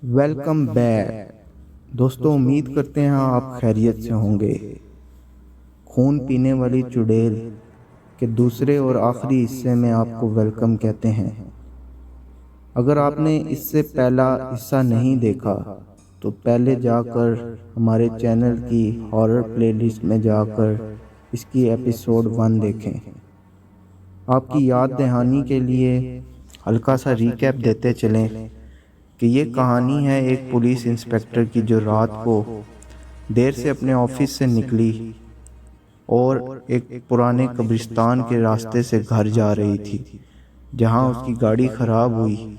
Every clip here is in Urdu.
ویلکم بیک دوستوں، امید کرتے ہیں آپ خیریت سے ہوں گے۔ خون پینے والی چڑیل کے دوسرے اور آخری حصے میں آپ کو ویلکم کہتے ہیں۔ اگر آپ نے اس سے پہلا حصہ نہیں دیکھا تو پہلے جا کر ہمارے چینل کی ہارر پلے لسٹ میں جا کر اس کی ایپیسوڈ 1 دیکھیں۔ آپ کی یاد دہانی کے لیے ہلکا سا ریکیپ دیتے چلیں کہ یہ کہانی ہے ایک پولیس انسپکٹر کی جو رات کو دیر سے اپنے آفس سے نکلی اور ایک پرانے قبرستان کے راستے سے گھر جا رہی تھی، جہاں اس کی گاڑی خراب ہوئی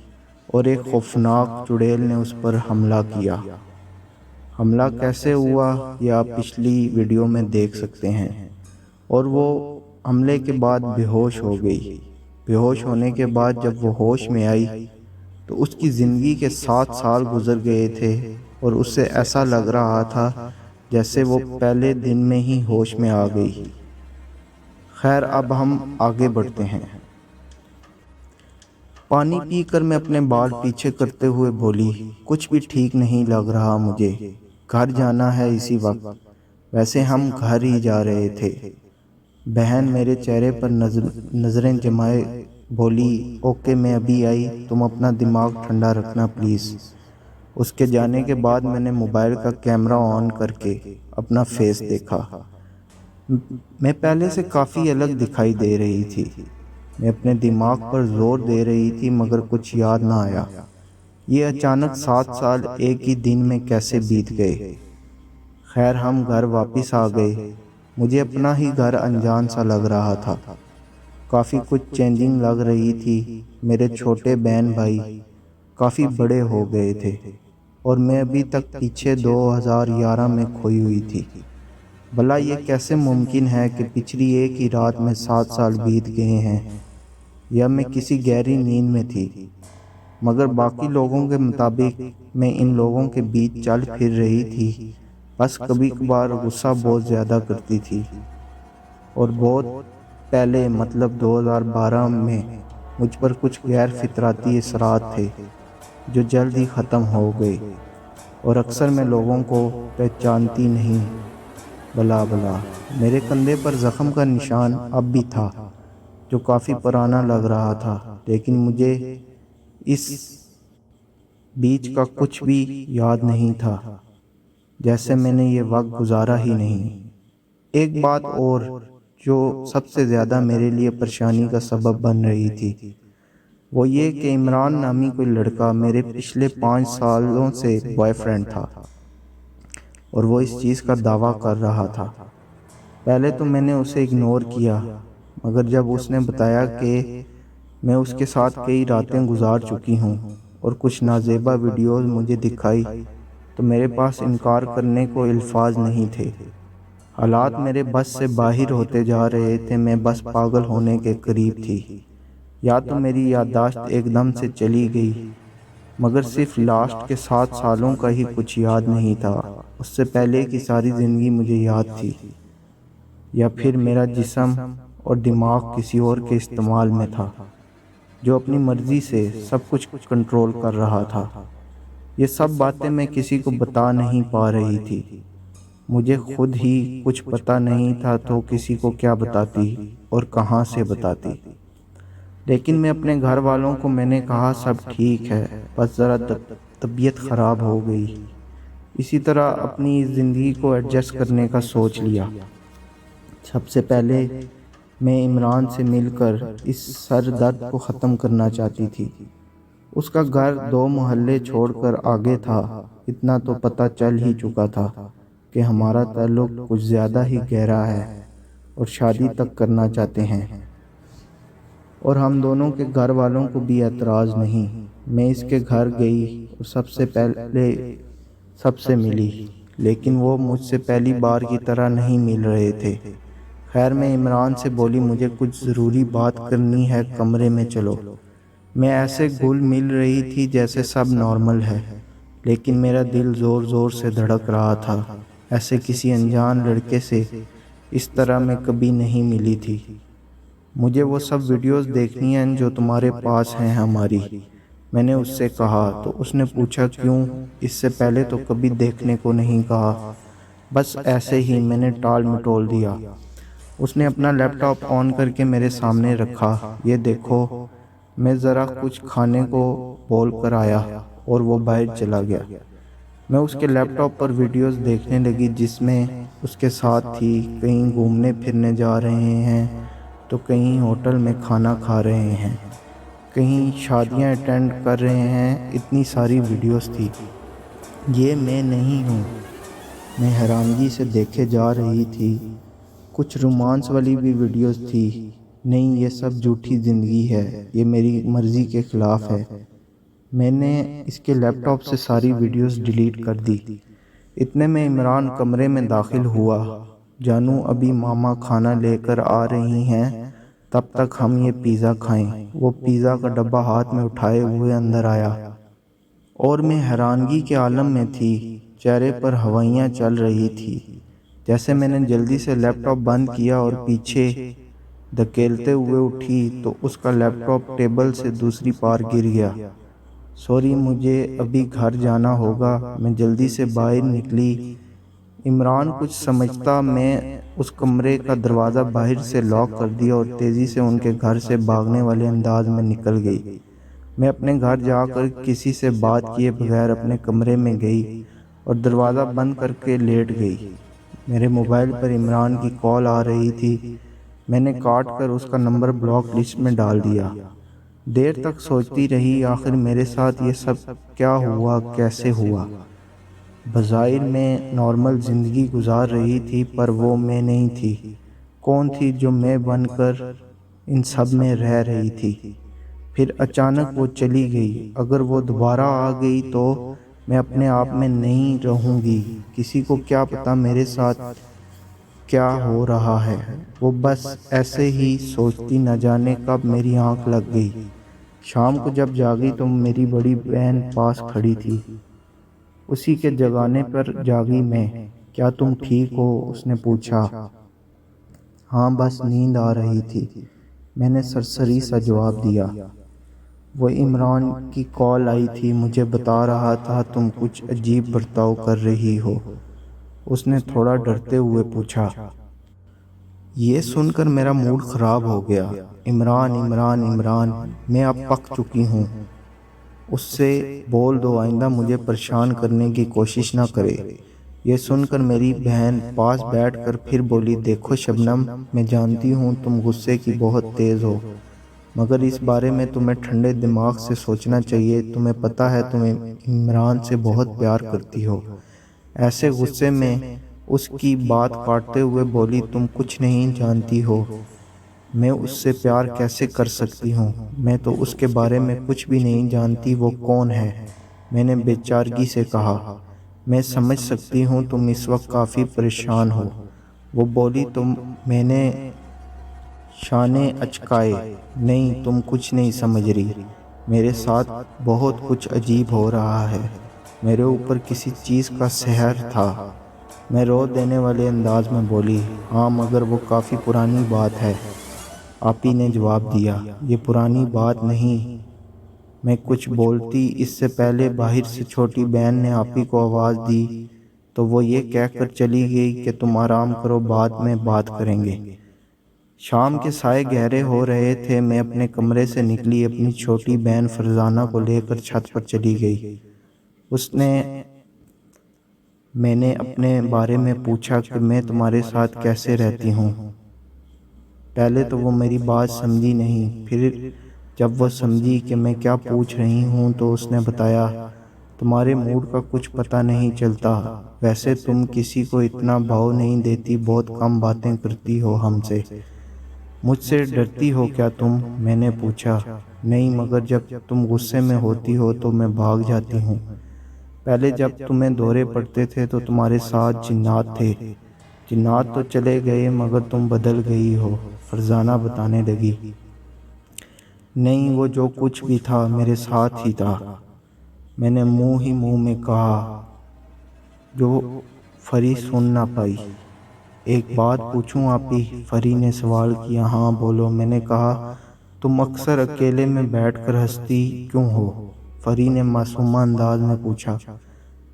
اور ایک خوفناک چڑیل نے اس پر حملہ کیا۔ حملہ کیسے ہوا یہ آپ پچھلی ویڈیو میں دیکھ سکتے ہیں، اور وہ حملے کے بعد بے ہوش ہو گئی۔ بے ہوش ہونے کے بعد جب وہ ہوش میں آئی تو اس کی زندگی کے 7 سال گزر گئے تھے اور اس سے ایسا لگ رہا تھا جیسے وہ پہلے دن میں ہی ہوش میں آ گئی۔ خیر، اب ہم آگے بڑھتے ہیں۔ پانی پی کر میں اپنے بال پیچھے کرتے ہوئے بولی، کچھ بھی ٹھیک نہیں لگ رہا مجھے، گھر جانا ہے اسی وقت۔ ویسے ہم گھر ہی جا رہے تھے۔ بہن میرے چہرے پر نظریں جمائے بولی، اوکے میں ابھی آئی، تم اپنا دماغ ٹھنڈا رکھنا پلیز۔ اس کے جانے کے بعد میں نے موبائل کا کیمرہ آن کر کے اپنا فیس دیکھا۔ میں پہلے سے کافی الگ دکھائی دے رہی تھی۔ میں اپنے دماغ پر زور دے رہی تھی مگر کچھ یاد نہ آیا۔ یہ اچانک 7 سال ایک ہی دن میں کیسے بیت گئے۔ خیر، ہم گھر واپس آ گئے۔ مجھے اپنا ہی گھر انجان سا لگ رہا تھا۔ کافی کچھ چینجنگ لگ رہی تھی۔ میرے چھوٹے بہن بھائی کافی بڑے ہو گئے تھے اور میں ابھی تک پیچھے 2011 میں کھوئی ہوئی تھی۔ بھلا یہ کیسے ممکن ہے کہ پچھلی ایک ہی رات میں 7 سال بیت گئے ہیں، یا میں کسی گہری نیند میں تھی؟ مگر باقی لوگوں کے مطابق میں ان لوگوں کے بیچ چل پھر رہی تھی، بس کبھی کبھار غصہ بہت زیادہ کرتی تھی۔ اور بہت پہلے مطلب 2012 میں مجھ پر کچھ غیر فطرتی اثرات تھے جو جلد ہی ختم ہو گئے، اور اکثر میں لوگوں کو پہچانتی نہیں۔ بلا میرے کندھے پر زخم کا نشان اب بھی تھا جو کافی پرانا لگ رہا تھا، لیکن مجھے اس بیچ کا کچھ بھی یاد نہیں تھا، جیسے میں نے یہ وقت گزارا ہی نہیں۔ ایک بات اور جو سب سے زیادہ میرے لیے پریشانی کا سبب بن رہی تھی وہ یہ کہ عمران نامی کوئی لڑکا میرے پچھلے 5 سالوں سے بوائے فرینڈ تھا، اور وہ اس چیز کا دعویٰ کر رہا تھا۔ پہلے تو میں نے اسے اگنور کیا، مگر جب اس نے بتایا کہ میں اس کے ساتھ کئی راتیں گزار چکی ہوں اور کچھ نازیبا ویڈیوز مجھے دکھائی تو میرے پاس انکار کرنے کو الفاظ نہیں تھے۔ حالات میرے بس سے باہر ہوتے جا رہے تھے، میں بس پاگل ہونے کے قریب تھی۔ یا تو میری یادداشت ایک دم سے چلی گئی، مگر صرف لاسٹ کے 7 سالوں کا ہی کچھ یاد نہیں تھا، اس سے پہلے کی ساری زندگی مجھے یاد تھی، یا پھر میرا جسم اور دماغ کسی اور کے استعمال میں تھا جو اپنی مرضی سے سب کچھ کنٹرول کر رہا تھا۔ یہ سب باتیں میں کسی کو بتا نہیں پا رہی تھی۔ مجھے خود ہی کچھ پتہ نہیں تھا تو کسی کو کیا بتاتی اور کہاں سے بتاتی۔ لیکن میں اپنے گھر والوں کو میں نے کہا سب ٹھیک ہے، بس ذرا طبیعت خراب ہو گئی۔ اسی طرح اپنی زندگی کو ایڈجسٹ کرنے کا سوچ لیا۔ سب سے پہلے میں عمران سے مل کر اس سر درد کو ختم کرنا چاہتی تھی۔ اس کا گھر 2 محلے چھوڑ کر آگے تھا۔ اتنا تو پتہ چل ہی چکا تھا کہ ہمارا تعلق کچھ زیادہ ہی گہرا ہے اور شادی تک کرنا چاہتے ہیں، اور ہم دونوں کے گھر والوں کو بھی اعتراض نہیں۔ میں اس کے گھر گئی اور سب سے پہلے سب سے ملی، لیکن وہ مجھ سے پہلی بار کی طرح نہیں مل رہے تھے۔ خیر، میں عمران سے بولی، مجھے کچھ ضروری بات کرنی ہے، کمرے میں چلو۔ میں ایسے گھل مل رہی تھی جیسے سب نارمل ہے، لیکن میرا دل زور زور سے دھڑک رہا تھا۔ ایسے کسی انجان لڑکے سے اس طرح میں کبھی نہیں ملی تھی۔ مجھے وہ سب ویڈیوز دیکھنی ہیں جو تمہارے پاس ہیں ہماری۔ میں نے اس سے کہا تو اس نے پوچھا کیوں، اس سے پہلے تو کبھی دیکھنے کو نہیں کہا، بس ایسے ہی میں نے ٹال مٹول دیا۔ اس نے اپنا لیپ ٹاپ آن کر کے میرے سامنے رکھا، یہ دیکھو۔ میں ذرا کچھ کھانے کو بول کر آیا اور وہ باہر چلا گیا۔ میں اس کے لیپ ٹاپ پر ویڈیوز دیکھنے لگی جس میں اس کے ساتھ تھی، کہیں گھومنے پھرنے جا رہے ہیں تو کہیں ہوٹل میں کھانا کھا رہے ہیں، کہیں شادیاں اٹینڈ کر رہے ہیں، اتنی ساری ویڈیوز تھی۔ یہ میں نہیں ہوں، میں حیرانگی سے دیکھے جا رہی تھی۔ کچھ رومانس والی بھی ویڈیوز تھی۔ نہیں، یہ سب جھوٹی زندگی ہے، یہ میری مرضی کے خلاف ہے۔ میں نے اس کے لیپ ٹاپ سے ساری ویڈیوز ڈیلیٹ کر دی۔ اتنے میں عمران کمرے میں داخل ہوا۔ جانو ابھی ماما کھانا لے کر آ رہی ہیں، تب تک ہم یہ پیزا کھائیں۔ وہ پیزا کا ڈبہ ہاتھ میں اٹھائے ہوئے اندر آیا اور میں حیرانگی کے عالم میں تھی، چہرے پر ہوائیاں چل رہی تھی۔ جیسے میں نے جلدی سے لیپ ٹاپ بند کیا اور پیچھے دھکیلتے ہوئے اٹھی تو اس کا لیپ ٹاپ ٹیبل سے دوسری پار گر گیا۔ سوری، مجھے ابھی گھر جانا ہوگا۔ میں جلدی سے باہر نکلی۔ عمران کچھ سمجھتا میں اس کمرے کا دروازہ باہر سے لاک کر دیا اور تیزی سے ان کے گھر سے بھاگنے والے انداز میں نکل گئی۔ میں اپنے گھر جا کر کسی سے بات کیے بغیر اپنے کمرے میں گئی اور دروازہ بند کر کے لیٹ گئی۔ میرے موبائل پر عمران کی کال آ رہی تھی۔ میں نے کاٹ کر اس کا نمبر بلاک لسٹ میں ڈال دیا۔ دیر تک سوچتی رہی، آخر میرے ساتھ یہ سب کیا ہوا، کیسے ہوا؟ بظاہر میں نارمل زندگی گزار رہی تھی، پر وہ میں نہیں تھی۔ کون تھی جو میں بن کر ان سب میں رہ رہی تھی؟ پھر اچانک وہ چلی گئی۔ اگر وہ دوبارہ آ گئی تو میں اپنے آپ میں نہیں رہوں گی۔ کسی کو کیا پتا میرے ساتھ کیا ہو رہا ہے؟ وہ بس ایسے ہی سوچتی، نہ جانے کب میری آنکھ لگ گئی۔ شام کو جب جاگی تو میری بڑی بہن پاس کھڑی تھی۔ اسی کے جگانے پر جاگی میں۔ کیا تم ٹھیک ہو؟ اس نے پوچھا۔ ہاں، بس نیند آ رہی تھی، میں نے سرسری سا جواب دیا۔ وہ عمران کی کال آئی تھی، مجھے بتا رہا تھا تم کچھ عجیب برتاؤ کر رہی ہو۔ اس نے تھوڑا ڈرتے ہوئے پوچھا۔ یہ سن کر میرا موڈ خراب ہو گیا۔ عمران عمران عمران، میں اب پک چکی ہوں۔ اس سے بول دو آئندہ مجھے پریشان کرنے کی کوشش نہ کرے۔ یہ سن کر میری بہن پاس بیٹھ کر پھر بولی، دیکھو شبنم، میں جانتی ہوں تم غصے کی بہت تیز ہو، مگر اس بارے میں تمہیں ٹھنڈے دماغ سے سوچنا چاہیے۔ تمہیں پتہ ہے تم عمران سے بہت پیار کرتی ہو۔ ایسے غصے میں اس کی بات کاٹتے ہوئے بولی، تم کچھ نہیں جانتی ہو، میں اس سے پیار کیسے کر سکتی ہوں؟ میں تو اس کے بارے میں کچھ بھی نہیں جانتی، وہ کون ہے؟ میں نے بے چارگی سے کہا۔ میں سمجھ سکتی ہوں تم اس وقت کافی پریشان ہو، وہ بولی۔ میں نے شانے اچکائے۔ نہیں، تم کچھ نہیں سمجھ رہی، میرے ساتھ بہت کچھ عجیب ہو رہا ہے، میرے اوپر کسی چیز کا سحر تھا۔ میں رو دینے والے انداز میں بولی، ہاں مگر وہ کافی پرانی بات ہے۔ آپی نے جواب دیا، یہ پرانی بات نہیں۔ میں کچھ بولتی اس سے پہلے باہر سے چھوٹی بہن نے آپی کو آواز دی تو وہ یہ کہہ کر چلی گئی کہ تم آرام کرو، بعد میں بات کریں گے۔ شام کے سائے گہرے ہو رہے تھے۔ میں اپنے کمرے سے نکلی، اپنی چھوٹی بہن فرزانہ کو لے کر چھت پر چلی گئی۔ میں نے اپنے بارے میں پوچھا کہ میں تمہارے ساتھ کیسے رہتی ہوں۔ پہلے تو وہ میری بات سمجھی نہیں، پھر جب وہ سمجھی کہ میں کیا پوچھ رہی ہوں تو اس نے بتایا، تمہارے موڈ کا کچھ پتہ نہیں چلتا، ویسے تم کسی کو اتنا بھاؤ نہیں دیتی، بہت کم باتیں کرتی ہو ہم سے۔ مجھ سے ڈرتی ہو کیا تم؟ میں نے پوچھا۔ نہیں، مگر جب تم غصے میں ہوتی ہو تو میں بھاگ جاتی ہوں۔ پہلے جب تمہیں دورے پڑتے تھے تو تمہارے ساتھ جنات تھے، جنات تو چلے گئے مگر تم بدل گئی ہو، فرزانہ بتانے لگی۔ نہیں، وہ جو کچھ بھی تھا میرے ساتھ ہی تھا، میں نے منہ میں کہا جو فری سن نہ پائی۔ ایک بات پوچھوں آپی؟ فری نے سوال کیا۔ ہاں بولو، میں نے کہا۔ تم اکثر اکیلے میں بیٹھ کر ہنستی کیوں ہو؟ فری نے معصومہ انداز میں پوچھا۔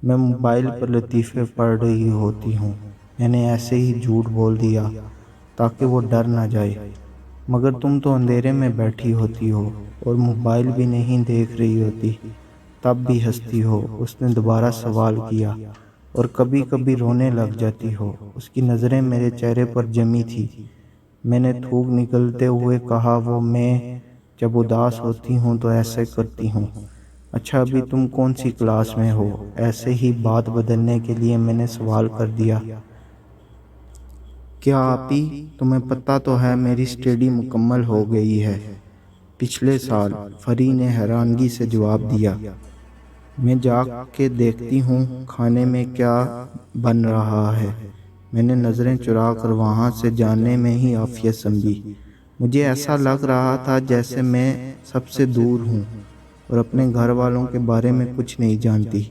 میں موبائل پر لطیفے پڑھ رہی ہوتی ہوں۔ میں نے ایسے ہی جھوٹ بول دیا تاکہ وہ ڈر نہ جائے۔ مگر تم تو اندھیرے میں بیٹھی ہوتی ہو اور موبائل بھی نہیں دیکھ رہی ہوتی، تب بھی ہنستی ہو۔ اس نے دوبارہ سوال کیا، اور کبھی کبھی رونے لگ جاتی ہو۔ اس کی نظریں میرے چہرے پر جمی تھی۔ میں نے تھوک نکلتے ہوئے کہا، وہ میں جب اداس ہوتی ہوں تو ایسے کرتی ہوں۔ اچھا، ابھی تم کون سی کلاس میں ہو؟ ایسے ہی بات بدلنے کے لیے میں نے سوال کر دیا۔ کیا آپی، تمہیں پتہ تو ہے میری اسٹڈی مکمل ہو گئی ہے۔ پچھلے سال، فری نے حیرانگی سے جواب دیا۔ میں جا کے دیکھتی ہوں کھانے میں کیا بن رہا ہے۔ میں نے نظریں چرا کر وہاں سے جانے میں ہی عافیت سمجھی۔ مجھے ایسا لگ رہا تھا جیسے میں سب سے دور ہوں اور اپنے گھر والوں کے بارے میں کچھ نہیں جانتی۔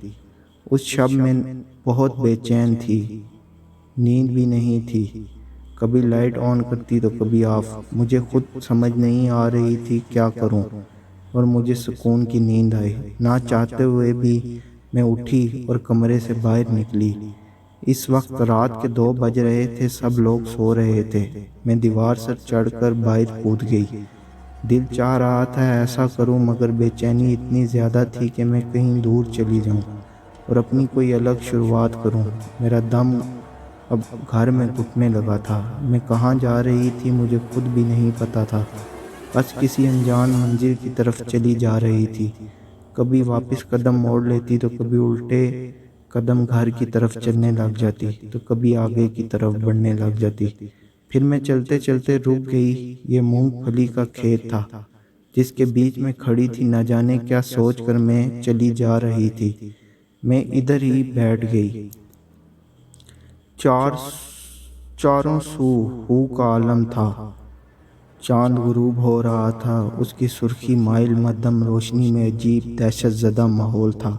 اس شب میں بہت بے چین تھی، نیند بھی نہیں تھی۔ کبھی لائٹ آن کرتی تو کبھی آف۔ مجھے خود سمجھ نہیں آ رہی تھی کیا کروں، اور مجھے سکون کی نیند آئی۔ نہ چاہتے ہوئے بھی میں اٹھی اور کمرے سے باہر نکلی۔ اس وقت رات کے 2 بج رہے تھے، سب لوگ سو رہے تھے۔ میں دیوار سے چڑھ کر باہر کود گئی۔ دل چاہ رہا تھا ایسا کروں، مگر بے چینی اتنی زیادہ تھی کہ میں کہیں دور چلی جاؤں اور اپنی کوئی الگ شروعات کروں۔ میرا دم اب گھر میں گھٹنے لگا تھا۔ میں کہاں جا رہی تھی مجھے خود بھی نہیں پتا تھا، بس کسی انجان منزل کی طرف چلی جا رہی تھی۔ کبھی واپس قدم موڑ لیتی تو کبھی الٹے قدم گھر کی طرف چلنے لگ جاتی تو کبھی آگے کی طرف بڑھنے لگ جاتی۔ پھر میں چلتے چلتے رک گئی۔ یہ مونگ پھلی کا کھیت تھا جس کے بیچ میں کھڑی تھی، نہ جانے کیا سوچ کر میں چلی جا رہی تھی۔ میں ادھر ہی بیٹھ گئی۔ چاروں سو ہو کا عالم تھا۔ چاند غروب ہو رہا تھا، اس کی سرخی مائل مدھم روشنی میں عجیب دہشت زدہ ماحول تھا۔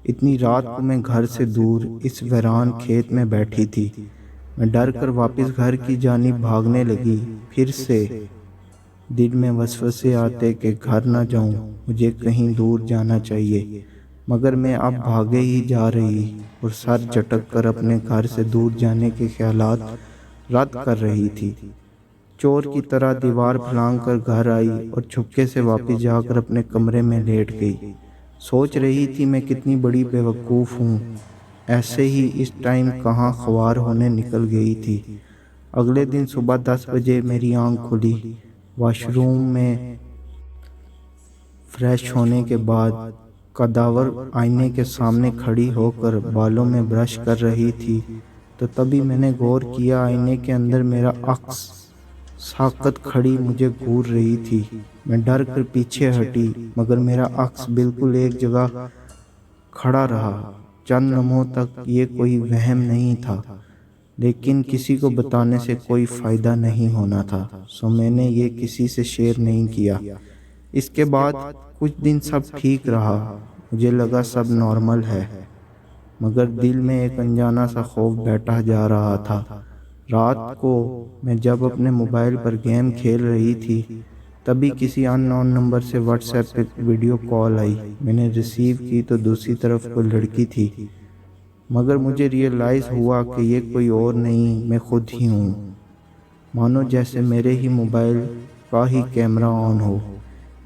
اتنی رات کو میں گھر سے دور اس ویران کھیت میں بیٹھی تھی۔ میں ڈر کر واپس گھر کی جانب بھاگنے لگی۔ پھر سے دل میں وسوسے آتے کہ گھر نہ جاؤں، مجھے کہیں دور جانا چاہیے، مگر میں اب بھاگے ہی جا رہی اور سر جھٹک کر اپنے گھر سے دور جانے کے خیالات رد کر رہی تھی۔ چور کی طرح دیوار پھلانگ کر گھر آئی اور چھپکے سے واپس جا کر اپنے کمرے میں لیٹ گئی۔ سوچ رہی تھی میں کتنی بڑی بیوقوف ہوں، ایسے ہی اس ٹائم کہاں خوار ہونے نکل گئی تھی۔ اگلے دن صبح 10 بجے میری آنکھ کھلی۔ واش روم میں فریش ہونے کے بعد کاداور آئینے کے سامنے کھڑی ہو کر بالوں میں برش کر رہی تھی تو تبھی میں نے غور کیا آئینے کے اندر میرا عکس ساکت کھڑی مجھے گھور رہی تھی۔ میں ڈر کر پیچھے ہٹی، مگر میرا عکس بالکل ایک جگہ کھڑا رہا۔ چند لمحوں تک یہ کوئی وہم نہیں تھا، لیکن کسی کو بتانے سے کوئی فائدہ نہیں ہونا تھا، سو میں نے یہ کسی سے شیئر نہیں کیا۔ اس کے بعد کچھ دن سب ٹھیک رہا، مجھے لگا سب نارمل ہے، مگر دل میں ایک انجانا سا خوف بیٹھا جا رہا تھا۔ رات کو میں جب اپنے موبائل پر گیم کھیل رہی تھی، تبھی کسی ان نون نمبر سے واٹس ایپ پہ ویڈیو کال آئی۔ میں نے ریسیو کی تو دوسری طرف کوئی لڑکی تھی، مگر مجھے ریئلائز ہوا کہ یہ کوئی اور نہیں، میں خود ہی ہوں، مانو جیسے میرے ہی موبائل کا ہی کیمرہ آن ہو۔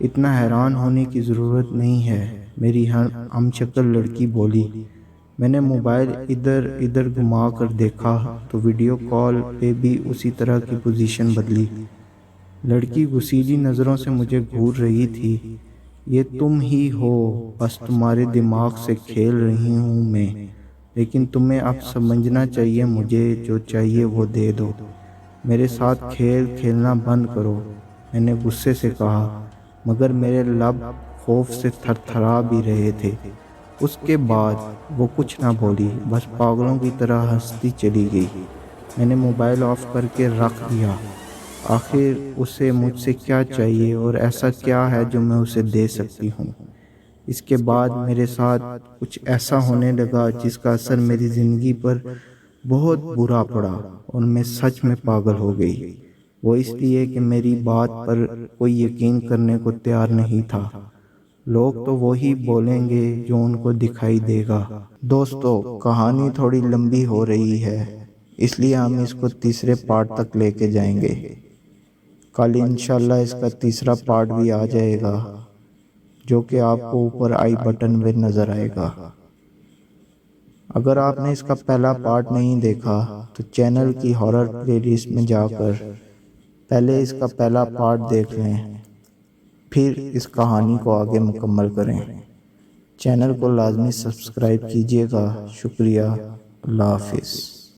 اتنا حیران ہونے کی ضرورت نہیں ہے، میری ہم شکل لڑکی بولی۔ میں نے موبائل ادھر ادھر گھما کر دیکھا تو ویڈیو کال پہ بھی اسی طرح کی پوزیشن بدلی۔ لڑکی غصیلی نظروں سے مجھے گھور رہی تھی۔ یہ تم ہی ہو، بس تمہارے دماغ سے کھیل رہی ہوں میں، لیکن تمہیں اب سمجھنا چاہیے مجھے جو چاہیے وہ دے دو، میرے ساتھ کھیل کھیلنا بند کرو، میں نے غصے سے کہا، مگر میرے لب خوف سے تھر تھرا بھی رہے تھے۔ اس کے بعد وہ کچھ نہ بولی، بس پاگلوں کی طرح ہنستی چلی گئی۔ میں نے موبائل آف کر کے رکھ دیا۔ آخر اسے مجھ سے کیا چاہیے اور ایسا کیا ہے جو میں اسے دے سکتی ہوں؟ اس کے بعد میرے ساتھ کچھ ایسا ہونے لگا جس کا اثر میری زندگی پر بہت برا پڑا اور میں سچ میں پاگل ہو گئی۔ وہ اس لیے کہ میری بات پر کوئی یقین کرنے کو تیار نہیں تھا۔ لوگ تو وہی بولیں گے جو ان کو دکھائی دے گا۔ دوستو، کہانی تھوڑی لمبی ہو رہی ہے، اس لیے ہم اس کو تیسرے پارٹ تک لے کے جائیں گے۔ کل انشاءاللہ اس کا تیسرا پارٹ بھی آ جائے گا، جو کہ آپ کو اوپر آئی بٹن میں نظر آئے گا۔ اگر آپ نے اس کا پہلا پارٹ نہیں دیکھا تو چینل کی ہارر پلے لسٹ میں جا کر پہلے اس کا پہلا پارٹ دیکھ لیں، پھر اس کہانی کو آگے مکمل کریں۔ چینل کو لازمی سبسکرائب کیجیے گا۔ شکریہ، اللہ حافظ۔